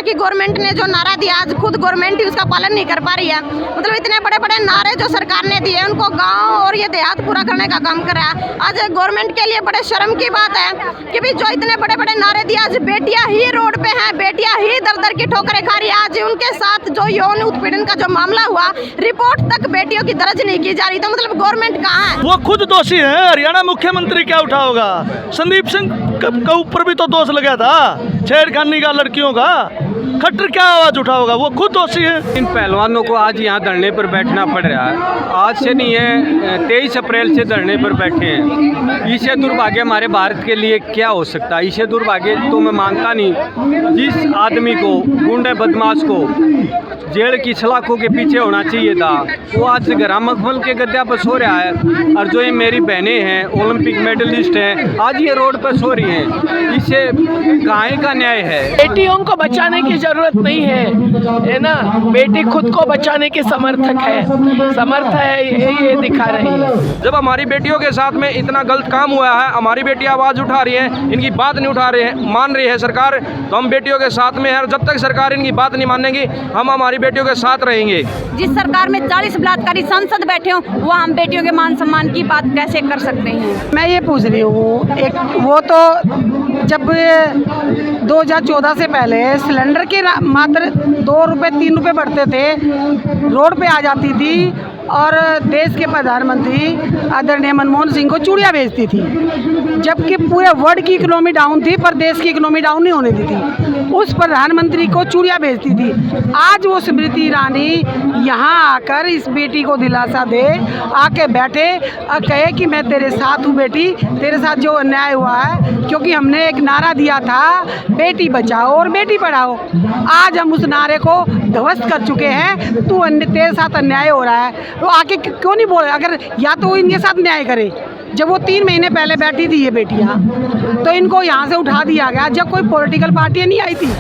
की गवर्नमेंट ने जो नारा दिया, आज खुद गवर्नमेंट ही उसका पालन नहीं कर पा रही है। मतलब इतने बड़े बड़े नारे जो सरकार ने दिए उनको गांव और ये देहात पूरा करने का काम कर रहा है। आज गवर्नमेंट के लिए बड़े शर्म की बात है कि भी जो इतने बड़े बड़े नारे दिए, आज बेटियां ही रोड पे हैं, बेटियां ही दर दर की ठोकरें खा रही है। आज उनके साथ जो यौन उत्पीड़न का जो मामला हुआ, रिपोर्ट तक बेटियों की दर्ज नहीं की जा रही। तो मतलब गवर्नमेंट कहाँ है? वो खुद दोषी है। हरियाणा मुख्यमंत्री क्या उठाओगा? संदीप सिंह के ऊपर भी तो दोष लगा था, छेड़खानी का लड़कियों का। खट्टर क्या आवाज उठाओगा? वो खुद दोषी है। इन पहलवानों को आज यहाँ धरने पर बैठना पड़ रहा है। आज से नहीं है, 23 अप्रैल से धरने पर बैठे हैं। इससे दुर्भाग्य हमारे भारत के लिए क्या हो सकता है? इससे दुर्भाग्य तो मैं मानता नहीं। जिस आदमी को, गुंडे बदमाश को जेल की सलाखों के पीछे होना चाहिए था, वो आज ग्रामफल के गद्दा पर सो रहा है। और जो ये मेरी बहनें हैं, ओलंपिक मेडलिस्ट हैं, आज ये रोड पर सो रही हैं। इससे काहे का न्याय है? बेटियों को बचाने की जरूरत नहीं है ना? बेटी खुद को बचाने की समर्थ है, ये दिखा रही है। जब हमारी बेटियों के साथ में इतना गलत काम हुआ है, हमारी बेटियां आवाज़ उठा रही हैं, इनकी बात नहीं उठा रही है, मान रही है सरकार, तो हम बेटियों के साथ में है। जब तक सरकार इनकी बात नहीं मानेगी, हम हमारी बेटियों के साथ रहेंगे। जिस सरकार में 40 बलात्कारी सांसद बैठे हो, वो हम बेटियों के मान सम्मान की बात कैसे कर सकते हैं? मैं ये पूछ रही हूँ, एक वो तो जब 2014 से पहले सिलेंडर के मात्र 2 रुपये 3 रुपये बढ़ते थे, रोड पे आ जाती थी और देश के प्रधानमंत्री आदरणीय मनमोहन सिंह को चूड़ियाँ भेजती थी, जबकि पूरे वर्ल्ड की इकोनॉमी डाउन थी पर देश की इकोनॉमी डाउन नहीं होने दी थी। उस प्रधानमंत्री को चूड़ियाँ भेजती थी। आज वो स्मृति ईरानी यहाँ आकर इस बेटी को दिलासा दे, आके बैठे और कहे कि मैं तेरे साथ हूँ बेटी, तेरे साथ जो अन्याय हुआ है, क्योंकि हमने एक नारा दिया था बेटी बचाओ और बेटी पढ़ाओ। आज हम उस नारे को ध्वस्त कर चुके हैं। तेरे साथ अन्याय हो रहा है तो आके क्यों नहीं बोले? अगर या तो वो इनके साथ न्याय करे, जब वो 3 महीने पहले बैठी थी ये बेटियां, तो इनको यहाँ से उठा दिया गया जब कोई पॉलिटिकल पार्टी नहीं आई थी।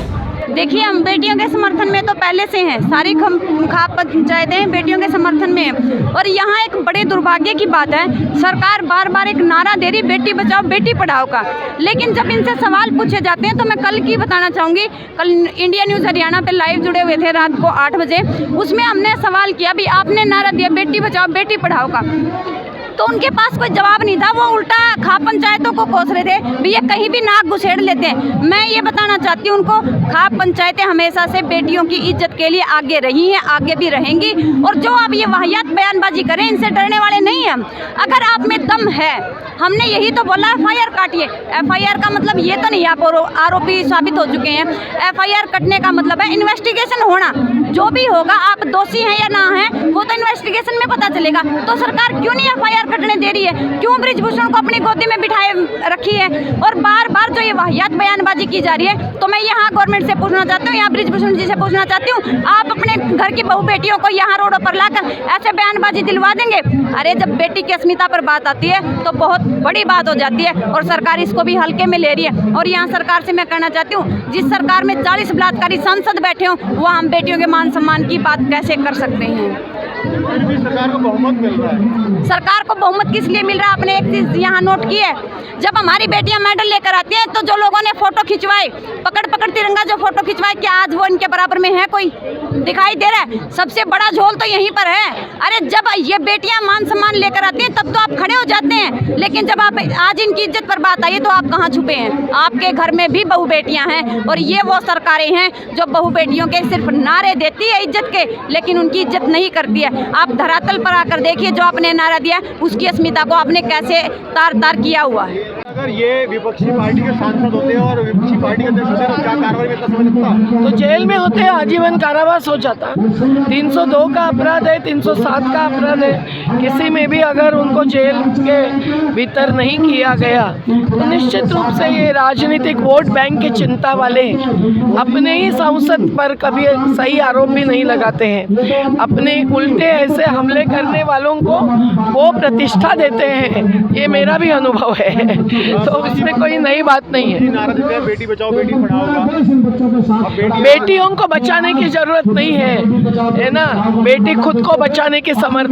देखिए, हम बेटियों के समर्थन में तो पहले से हैं, सारी खाप पंचायतें बेटियों के समर्थन में हैं। और यहाँ एक बड़े दुर्भाग्य की बात है, सरकार बार बार एक नारा दे रही बेटी बचाओ बेटी पढ़ाओ का, लेकिन जब इनसे सवाल पूछे जाते हैं, तो मैं कल की बताना चाहूँगी, कल इंडिया न्यूज़ हरियाणा पे लाइव जुड़े हुए थे रात को 8 बजे, उसमें हमने सवाल किया भी आपने नारा दिया बेटी बचाओ बेटी पढ़ाओ का, तो उनके पास कोई जवाब नहीं था। वो उल्टा खाप पंचायतों को कोस रहे थे भी ये कहीं भी नाक घुसेड़ लेते हैं। मैं ये बताना चाहती हूँ उनको, खाप पंचायतें हमेशा से बेटियों की इज्जत के लिए आगे रही हैं, आगे भी रहेंगी। और जो आप ये वाहियात बयानबाजी करें, इनसे डरने वाले नहीं हैं। अगर आप में दम है, हमने यही तो बोला FIR काटिए। FIR का मतलब ये तो नहीं आप आरोपी साबित हो चुके हैं। FIR कटने का मतलब है इन्वेस्टिगेशन होना। जो भी होगा, आप दोषी हैं या ना हैं, वो तो इन्वेस्टिगेशन में पता चलेगा। तो सरकार क्यों नहीं FIR कटने दे रही है? क्यों बृजभूषण को अपनी गोदी में बिठाए रखी है? और बार बार जो ये वाहियात बयानबाजी की जा रही है, तो मैं यहाँ गवर्नमेंट से पूछना चाहती हूँ, यहाँ बृजभूषण जी से पूछना चाहती हूँ, आप अपने घर की बहू बेटियों को यहाँ रोडों पर लाकर ऐसे बयानबाजी दिलवा देंगे? अरे जब बेटी की अस्मिता पर बात आती है तो बहुत बड़ी बात हो जाती है, और सरकार इसको भी हल्के में ले रही है। और यहाँ सरकार से मैं कहना चाहती हूँ, जिस सरकार में 40 बलात्कारी सांसद बैठे हों, वह हम बेटियों के मान सम्मान की बात कैसे कर सकते हैं? सरकार को बहुमत मिल रहा है। सरकार को बहुमत किस लिए मिल रहा है? आपने एक चीज यहाँ नोट की है, जब हमारी बेटियां मेडल लेकर आती हैं, तो जो लोगों ने फोटो खिंचवाए, पकड़ तिरंगा जो फोटो खिंचवाए, क्या आज वो इनके बराबर में है? कोई दिखाई दे रहा है? सबसे बड़ा झोल तो यहीं पर है। अरे जब ये बेटियां मान सम्मान लेकर आती हैं, तब तो आप खड़े हो जाते हैं, लेकिन जब आप आज इनकी इज्जत पर बात आई है, तो आप कहाँ छुपे हैं? आपके घर में भी बहू बेटियां हैं, और ये वो सरकारें हैं जो बहू बेटियों के सिर्फ नारे देती है इज्जत के, लेकिन उनकी इज्जत नहीं करती है। आप धरातल पर आकर देखिए, जो आपने नारा दिया, उसकी अस्मिता को आपने कैसे तार किया हुआ है। अगर ये विपक्षी पार्टी के सांसद होते हैं और विपक्षी पार्टी के अध्यक्ष होते हैं, तो क्या कार्रवाई में इतना समय लगता? तो जेल में होते हैं, आजीवन कारावास हो जाता। 302 का अपराध है, 307 का अपराध है, किसी में भी अगर उनको जेल के भीतर नहीं किया गया, तो निश्चित रूप से ये राजनीतिक वोट बैंक की चिंता वाले अपने ही सांसद पर कभी सही आरोप भी नहीं लगाते हैं। अपने उल्टे ऐसे हमले करने वालों को वो प्रतिष्ठा देते हैं, ये मेरा भी अनुभव है। तो इसमें कोई नई बात नहीं है। नारा देते हैं बेटी बचाओ बेटी पढ़ाओ का। बेटियों को बचाने की जरूरत नहीं है ना, बेटी खुद को बचाने की समर्थ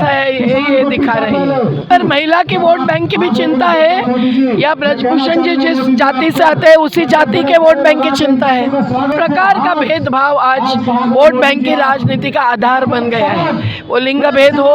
है, ये दिखा रही है। पर महिला की वोट बैंक की भी चिंता है या ब्रजभूषण जी जिस जाति से आते हैं उसी जाति के वोट बैंक की चिंता है। प्रकार का भेदभाव आज वोट बैंक की राजनीति का आधार बन गया है। वो लिंग भेद हो,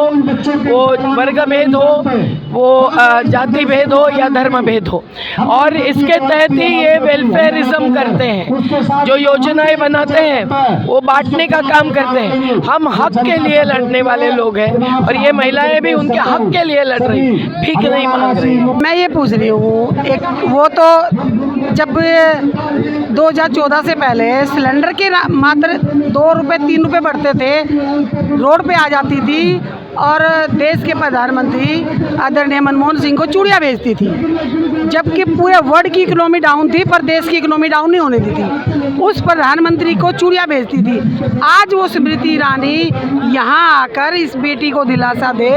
वो वर्ग भेद हो, वो जाति भेद हो या धर्म भेद हो, और इसके तहत ही ये वेलफेयरिज्म करते हैं। जो योजनाएं बनाते हैं वो बांटने का काम करते हैं। हम हक के लिए लड़ने वाले लोग हैं और ये महिलाएं भी उनके हक के लिए लड़ रही, भीख नहीं मांग रही। मैं ये पूछ रही हूँ, एक वो तो जब 2014 से पहले सिलेंडर के मात्र 2 रुपये 3 रुपये बढ़ते थे, रोड पे आ जाती थी और देश के प्रधानमंत्री आदरणीय मनमोहन सिंह को चूड़ियाँ भेजती थी, जबकि पूरे वर्ल्ड की इकोनॉमी डाउन थी पर देश की इकोनॉमी डाउन नहीं होने दी थी। उस प्रधानमंत्री को चूड़ियाँ भेजती थी। आज वो स्मृति ईरानी यहाँ आकर इस बेटी को दिलासा दे,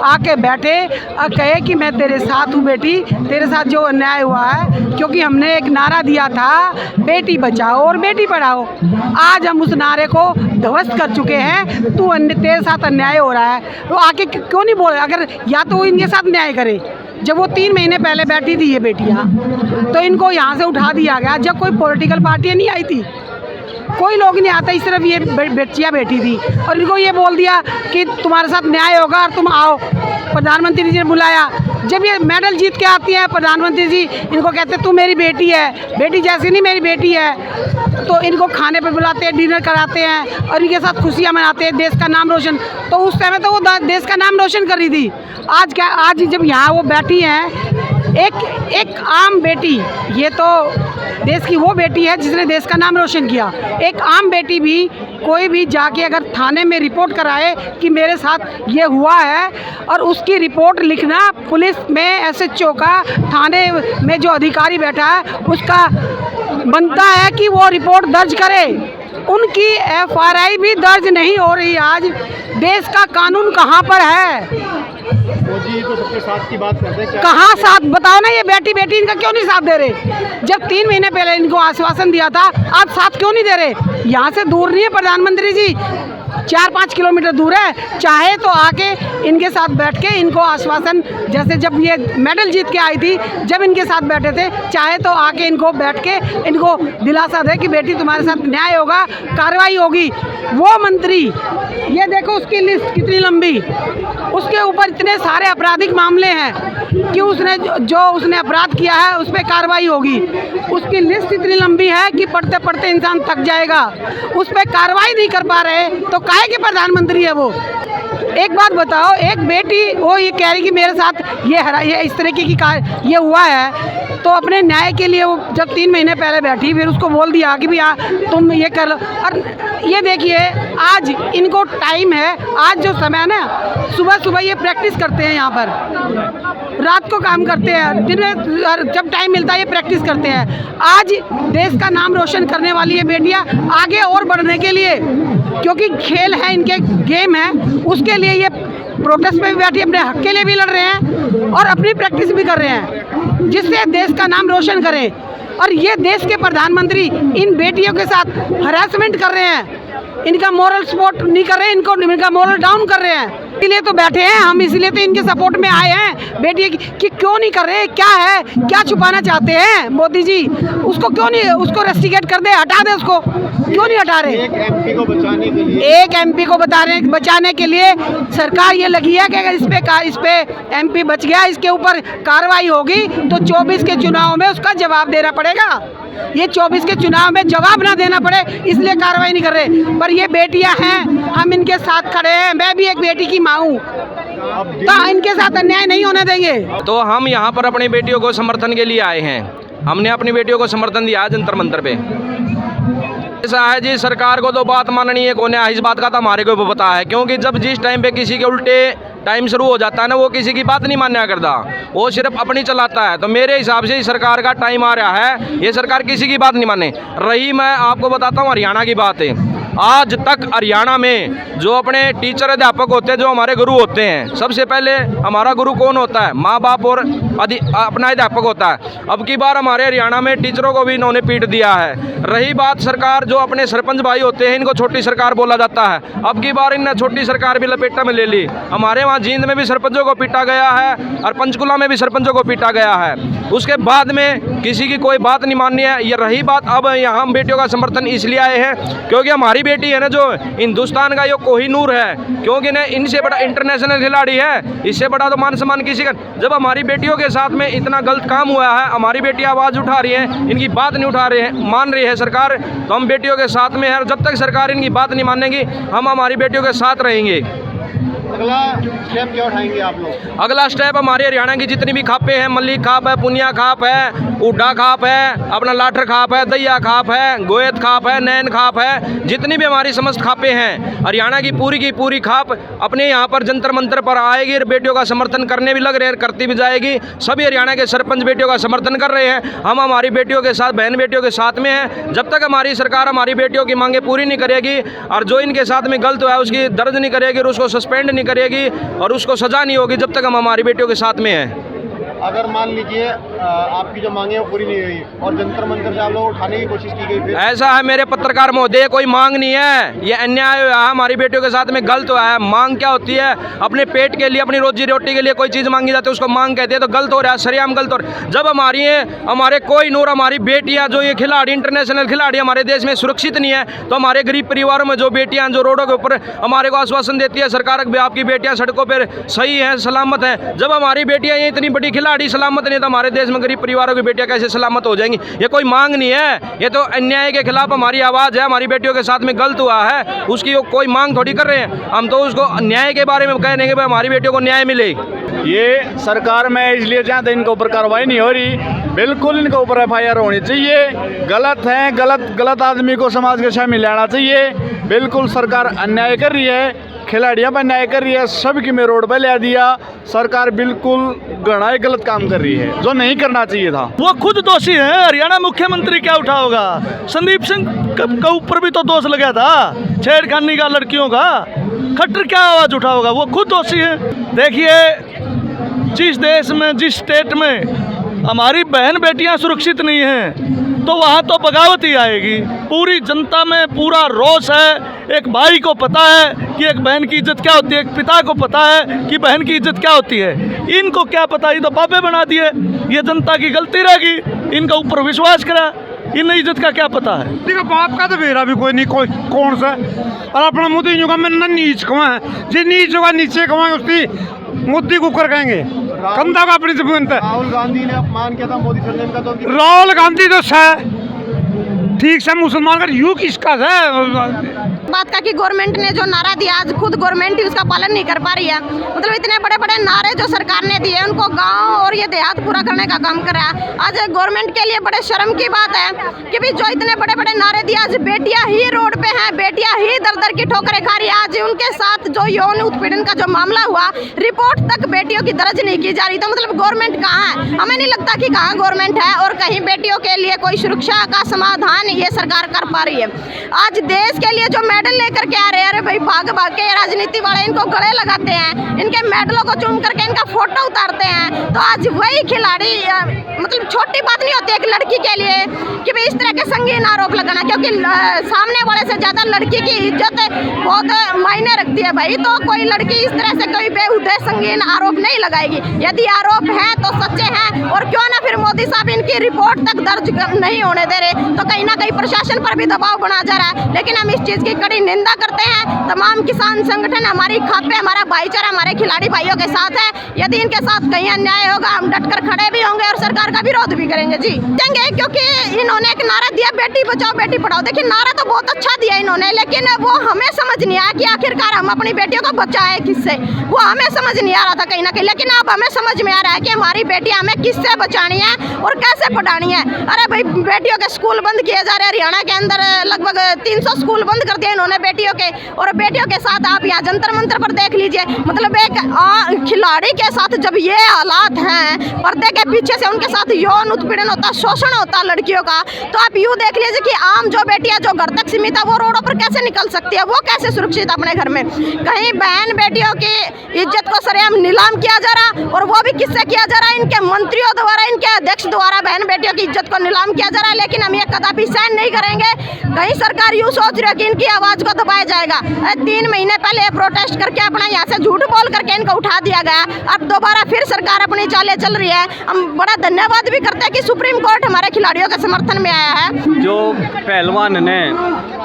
आके बैठे और कहे कि मैं तेरे साथ हूँ बेटी, तेरे साथ जो अन्याय हुआ है, क्योंकि हमने एक नारा दिया था बेटी बचाओ और बेटी पढ़ाओ। आज हम उस नारे को ध्वस्त कर चुके हैं। तेरे साथ अन्याय हो रहा है तो आके क्यों नहीं बोले? अगर या तो वो इनके साथ न्याय करे, जब वो 3 महीने पहले बैठी थी ये बेटियाँ, तो इनको यहाँ से उठा दिया गया। जब कोई पॉलिटिकल पार्टियाँ नहीं आई थी, कोई लोग नहीं आता, इस तरफ ये बच्चियाँ बैठी थी और इनको ये बोल दिया कि तुम्हारे साथ न्याय होगा और तुम आओ। प्रधानमंत्री जी ने बुलाया, जब ये मेडल जीत के आती है प्रधानमंत्री जी इनको कहते तू मेरी बेटी है, बेटी जैसी नहीं मेरी बेटी है, तो इनको खाने पे बुलाते हैं, डिनर कराते हैं और इनके साथ खुशियाँ मनाते हैं, देश का नाम रोशन। तो उस समय तो वो देश का नाम रोशन कर रही थी। आज जब यहाँ वो बैठी हैं, एक आम बेटी, ये तो देश की वो बेटी है जिसने देश का नाम रोशन किया। एक आम बेटी भी कोई भी जाके अगर थाने में रिपोर्ट कराए कि मेरे साथ ये हुआ है, और उसकी रिपोर्ट लिखना पुलिस में SHO का, थाने में जो अधिकारी बैठा है उसका बनता है कि वो रिपोर्ट दर्ज करे। उनकी FRI भी दर्ज नहीं हो रही। आज देश का कानून कहाँ पर है? मोदी तो सबके साथ की बात करते हैं, कहाँ साथ बताओ ना? ये बेटी इनका क्यों नहीं साथ दे रहे? जब 3 महीने पहले इनको आश्वासन दिया था, आज साथ क्यों नहीं दे रहे? यहाँ से दूर नहीं है प्रधानमंत्री जी, 4-5 किलोमीटर दूर है। चाहे तो आके इनके साथ बैठ के इनको आश्वासन, जैसे जब ये मेडल जीत के आई थी, जब इनके साथ बैठे थे, चाहे तो आके इनको बैठ के इनको दिलासा दे कि बेटी तुम्हारे साथ न्याय होगा, कार्रवाई होगी। वो मंत्री, ये देखो उसकी लिस्ट कितनी लंबी, उसके ऊपर इतने सारे आपराधिक मामले हैं कि उसने उसने अपराध किया है उस पर कार्रवाई होगी। उसकी लिस्ट इतनी लंबी है कि पढ़ते पढ़ते इंसान थक जाएगा। उस पर कार्रवाई नहीं कर पा रहे तो काहे के प्रधानमंत्री है वो? एक बात बताओ, एक बेटी वो ये कह रही कि मेरे साथ ये इस तरीके की ये हुआ है, तो अपने न्याय के लिए वो जब 3 महीने पहले बैठी, फिर उसको बोल दिया कि भैया तुम ये कर लो। और ये देखिए आज इनको टाइम है, आज जो समय है ना, सुबह ये प्रैक्टिस करते हैं, यहाँ पर रात को काम करते हैं, दिन में जब टाइम मिलता है ये प्रैक्टिस करते हैं। आज देश का नाम रोशन करने वाली ये बेटियाँ आगे और बढ़ने के लिए, क्योंकि खेल है इनके, गेम है, उसके लिए ये प्रोटेस्ट में भी बैठी अपने हक के लिए भी लड़ रहे हैं और अपनी प्रैक्टिस भी कर रहे हैं, जिससे देश का नाम रोशन करें। और ये देश के प्रधानमंत्री इन बेटियों के साथ हरासमेंट कर रहे हैं, इनका मोरल सपोर्ट नहीं कर रहे हैं, इनका मोरल डाउन कर रहे हैं। इसलिए तो बैठे हैं हम, इसलिए तो इनके सपोर्ट में आए हैं। बेटी कि क्यों नहीं कर रहे? क्या है, क्या छुपाना चाहते हैं मोदी जी? उसको क्यों नहीं, उसको रेस्टिकेट कर दे, हटा दे उसको, क्यों नहीं हटा रहे? एक MP को बचाने के लिए, एक MP को बचाने के लिए सरकार ये लगी है कि अगर इस पे MP बच गया, इसके ऊपर कार्रवाई होगी तो 24 के चुनाव में उसका जवाब देना पड़ेगा। ये 24 के चुनाव में जवाब ना देना पड़े इसलिए कार्रवाई नहीं कर रहे। पर ये बेटियां हैं, हम इनके साथ खड़े हैं, मैं भी एक बेटी की माँ हूँ, तो इनके साथ अन्याय नहीं होने देंगे। तो हम यहाँ पर अपनी बेटियों को समर्थन के लिए आए हैं। हमने अपनी बेटियों को समर्थन दिया है जंतर मंतर पे। ऐसा है जी, सरकार को तो बात माननी है, कौन है इस बात का तो हमारे को पता है, क्योंकि जब जिस टाइम पे किसी के उल्टे टाइम शुरू हो जाता है ना, वो किसी की बात नहीं मान्या करता, वो सिर्फ अपनी चलाता है। तो मेरे हिसाब से सरकार का टाइम आ रहा है, ये सरकार किसी की बात नहीं माने रही। मैं आपको बताता हूँ हरियाणा की बात है। आज तक हरियाणा में जो अपने टीचर अध्यापक होते हैं, जो हमारे गुरु होते हैं, सबसे पहले हमारा गुरु कौन होता है? माँ बाप और अपना अध्यापक होता है। अब की बार हमारे हरियाणा में टीचरों को भी इन्होंने पीट दिया है। रही बात सरकार, जो अपने सरपंच भाई होते हैं, इनको छोटी सरकार बोला जाता है। अब की बार इन्हें छोटी सरकार भी लपेटा में ले ली। हमारे वहाँ जींद में भी सरपंचों को पीटा गया है और पंचकुला में भी सरपंचों को पीटा गया है। उसके बाद में किसी की कोई बात नहीं माननी है। ये रही बात, अब यहाँ हम बेटियों का समर्थन इसलिए आए हैं क्योंकि हमारी बेटी है ना, जो हिंदुस्तान का ये कोहिनूर है, क्योंकि ना इनसे बड़ा इंटरनेशनल खिलाड़ी है, इससे बड़ा तो मान सम्मान किसी का। जब हमारी बेटियों के साथ में इतना गलत काम हुआ है, हमारी बेटी आवाज़ उठा रही है, इनकी बात नहीं उठा रहे हैं, मान रही है सरकार, तो हम बेटियों के साथ में है। जब तक सरकार इनकी बात नहीं मानेगी, हम हमारी बेटियों के साथ रहेंगे। अगला स्टेप क्या उठाएंगे आप लोग? अगला स्टेप हमारे हरियाणा की जितनी भी खापें हैं, मल्लिक खाप है, पुनिया खाप है, उड्डा खाप है, अपना लाठर खाप है, दैया खाप है, गोयत खाप है, नैन खाप है, जितनी भी हमारी समस्त खापें हैं, हरियाणा की पूरी खाप अपने यहाँ पर जंतर मंतर पर आएगी। बेटियों का समर्थन करने भी लग रहे हैं, करती भी जाएगी। सभी हरियाणा के सरपंच बेटियों का समर्थन कर रहे हैं। हम हमारी बेटियों के साथ, बहन बेटियों के साथ में हैं। जब तक हमारी सरकार हमारी बेटियों की मांगें पूरी नहीं करेगी और जो इनके साथ में गलत हुआ है उसकी दर्ज नहीं करेगी और उसको सस्पेंड नहीं करेगी और उसको सजा नहीं होगी, जब तक हम हमारी बेटियों के साथ में हैं। अगर मान लीजिए आपकी जो मांगे वो पूरी नहीं हुई और जंतर मंतर से आप लोग उठाने की कोशिश की गई, फिर ऐसा है मेरे पत्रकार महोदय, कोई मांग नहीं है, ये अन्याय हुआ है, हमारी बेटियों के साथ में गलत हुआ है। मांग क्या होती है? अपने पेट के लिए, अपनी रोजी रोटी के लिए कोई चीज़ मांगी जाती है, उसको मांग कहते हैं। तो गलत हो रहा है, सरेआम गलत हो रहा है। जब हमारे कोहिनूर, हमारी बेटियां, जो ये खिलाड़ी, इंटरनेशनल खिलाड़ी हमारे देश में सुरक्षित नहीं है, तो हमारे गरीब परिवारों में जो बेटियां, जो रोडों के ऊपर हमारे को आश्वासन देती है सरकार, आपकी बेटियां सड़कों पर सही हैं, सलामत हैं। जब हमारी बेटियां ये इतनी बड़ी खिलाड़ी सलामत नहीं, तो हमारे देश में गरीब परिवारों की बेटियां कैसे सलामत हो जाएंगी? ये कोई मांग नहीं है, ये तो अन्याय के खिलाफ हमारी आवाज़ है। हमारी बेटियों के साथ में गलत हुआ है, उसकी कोई मांग थोड़ी कर रहे हैं हम, तो उसको न्याय के बारे में कह रहे हैं कि हमारी बेटियों को न्याय मिले। ये सरकार में इसलिए चाहते इनके ऊपर कार्रवाई नहीं हो रही, बिल्कुल इनके ऊपर FIR होनी चाहिए। गलत है, गलत आदमी को समाज के शामिल लाना चाहिए। बिल्कुल सरकार अन्याय कर रही है, खिलाड़ियों पर अन्याय कर रही है, सबकी में रोड पर ले दिया। सरकार बिल्कुल गणाए गलत काम कर रही है, जो नहीं करना चाहिए था। वो खुद दोषी है। हरियाणा मुख्यमंत्री क्या उठा होगा? संदीप सिंह का ऊपर भी तो दोष लगा था, छेड़खानी का लड़कियों का। खट्टर क्या आवाज़ उठा होगा? वो खुद दोषी है। देखिए, जिस देश में, जिस स्टेट में हमारी बहन बेटियां सुरक्षित नहीं हैं, तो वहाँ तो बगावत ही आएगी। पूरी जनता में पूरा रोष है। एक भाई को पता है कि एक बहन की इज्जत क्या होती है, एक पिता को पता है कि बहन की इज्जत क्या होती है। इनको क्या पता? ये तो बाबे बना दिए। ये जनता की गलती रहेगी, इनका ऊपर विश्वास करा, इन इज्जत का क्या पता है? देखो बाप का तो मेरा भी कोई नहीं, कोई कौन सा और अपना मोदी जो का मैं नीच कमा है, जो नीच होगा नीचे कमाए उसकी मोदी को कर कहेंगे कंधा का अपनी जमीन पे। राहुल गांधी ने अपमान किया था मोदी सरनेम का, तो राहुल गांधी तो ठीक से मुसलमान का यू किसका है? बात का कि गवर्नमेंट ने जो नारा दिया, आज खुद गवर्नमेंट ही उसका पालन नहीं कर पा रही है। मतलब इतने बड़े बड़े नारे जो सरकार ने दिए, उनको गांव और ये देहात पूरा करने का काम कर रहा है। आज गवर्नमेंट के लिए बड़े शर्म की बात है कि भी जो इतने बड़े बड़े नारे दिए, आज बेटियां ही रोड पे हैं, बेटियां ही दर दर की ठोकरें खा रही है। आज उनके साथ जो यौन उत्पीड़न का जो मामला हुआ, रिपोर्ट तक बेटियों की दर्ज नहीं की जा रही। तो मतलब गवर्नमेंट कहाँ है? हमें नहीं लगता कि कहाँ गवर्नमेंट है और कहीं बेटियों के लिए कोई सुरक्षा का समाधान ये सरकार कर पा रही है। आज देश के लिए जो मेडल लेकर के आ रहे हैं, अरे भाई भाग भाग के राजनीति वाले इनको गले लगाते हैं, इनके मेडलों को चूम करके इनका फोटो उतारते हैं। तो आज वही खिलाड़ी, मतलब छोटी बात नहीं होती एक लड़की के लिए कि भाई इस तरह के संगीन आरोप लगाना, क्योंकि सामने वाले से ज्यादा लड़की की इज्जत बहुत मायने रखती है भाई। तो कोई लड़की इस तरह से कोई बेहुदे संगीन आरोप नहीं लगाएगी। यदि आरोप है तो सच्चे हैं, और क्यों ना फिर मोदी साहब इनकी रिपोर्ट तक दर्ज नहीं होने दे रहे। तो कहीं ना कहीं प्रशासन पर भी दबाव बना जा रहा है। लेकिन हम इस चीज़ की कड़ी निंदा करते हैं। तमाम किसान संगठन, हमारी खापे, हमारा भाईचारा हमारे खिलाड़ी भाइयों के साथ है। यदि इनके साथ कहीं अन्याय होगा, हम डटकर खड़े भी होंगे और सरकार का विरोध भी करेंगे जी, क्योंकि इन्होंने एक नारा दिया, बेटी बचाओ बेटी पढ़ाओ। देखिए, नारा तो बहुत अच्छा दिया इन्होंने, लेकिन वो हमें समझ नहीं आया कि आखिरकार हम अपनी बेटियों को बचाए किससे। वो हमें समझ नहीं आ रहा था कहीं ना कहीं, लेकिन अब हमें समझ में आ रहा है कि हमारी बेटियां हमें किससे बचानी है और कैसे पढ़ानी है। अरे भाई, बेटियों के स्कूल बंद किए जा रहे हैं। हरियाणा के अंदर लगभग 300 स्कूल बंद कर दिए उन्होंने बेटियों के, और बेटियों के साथ आप यहाँ जंतर मंतर पर देख लीजिए, मतलब एक खिलाड़ी के साथ जब ये हालात हैं, पर्दे के पीछे से उनके साथ यौन उत्पीड़न होता, शोषण होता लड़कियों का, तो आप यूँ देख लीजिए कि आम जो बेटियाँ जो घर तक सीमित है वो रोडों पर कैसे निकल सकती है, वो कैसे सुरक्षित अपने घर में। कहीं बहन बेटियों की इज्जत को सरेआम नीलाम किया जा रहा, और वो भी किससे किया जा रहा है, इनके मंत्रियों द्वारा, इनके अध्यक्ष द्वारा बहन बेटियों की इज्जत को नीलाम किया जा रहा है। लेकिन हम ये कदापि सहन नहीं करेंगे। कहीं सरकार यूँ सोच रही है कि इनकी आवाज़ को दबाया जाएगा। 3 महीने पहले प्रोटेस्ट करके अपना यहाँ से झूठ बोल करके इनको उठा दिया गया, अब दोबारा फिर सरकार अपनी चालें चल रही है। हम बड़ा धन्यवाद भी करते हैं कि सुप्रीम कोर्ट हमारे खिलाड़ियों के समर्थन में आया है। जो पहलवान ने,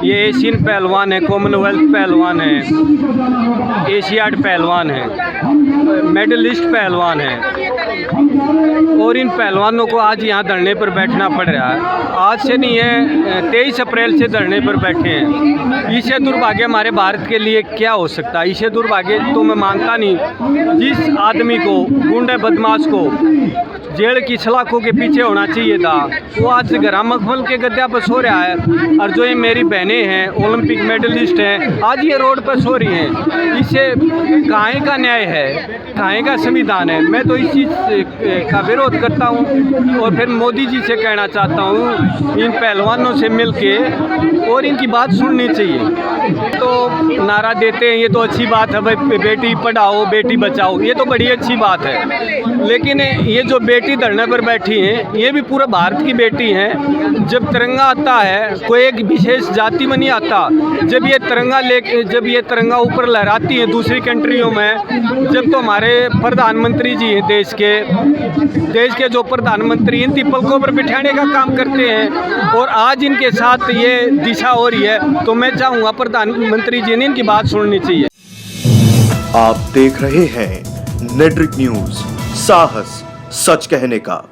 ये एशियन पहलवान है, कॉमनवेल्थ पहलवान है, एशियाड पहलवान है, मेडलिस्ट पहलवान है, और इन पहलवानों को आज यहाँ धरने पर बैठना पड़ रहा है। आज से नहीं है, 23 अप्रैल से धरने पर बैठे हैं। इससे दुर्भाग्य हमारे भारत के लिए क्या हो सकता है? इससे दुर्भाग्य तो मैं मानता नहीं। जिस आदमी को, गुंडे बदमाश को जेल की सलाखों के पीछे होना चाहिए था, वो आज ग्रामफल के गद्दा पर सो रहा है। और जो ये मेरी बहनें हैं, ओलंपिक मेडलिस्ट हैं, आज ये रोड पर सो रही हैं। इससे काहे का न्याय है, काहे का संविधान है? मैं तो इस चीज़ का विरोध करता हूँ, और फिर मोदी जी से कहना चाहता हूँ, इन पहलवानों से मिल के और इनकी बात सुननी चाहिए। तो नारा देते हैं, ये तो अच्छी बात है भाई, बेटी पढ़ाओ बेटी बचाओ, ये तो बड़ी अच्छी बात है। लेकिन ये जो बेटी धरने पर बैठी हैं, ये भी पूरा भारत की बेटी हैं। जब तिरंगा आता है, कोई एक विशेष जाति में नहीं आता। जब ये तिरंगा ऊपर लहराती है दूसरी कंट्रियों में, जब तो हमारे प्रधानमंत्री जी हैं, देश के जो प्रधानमंत्री, इन पलकों पर बिठाने का काम करते हैं, और आज इनके साथ ये दिशा हो रही है। तो मैं चाहूँगा प्रधानमंत्री जी ने इनकी बात सुननी चाहिए। आप देख रहे हैं नेट्रिक न्यूज, साहस सच कहने का।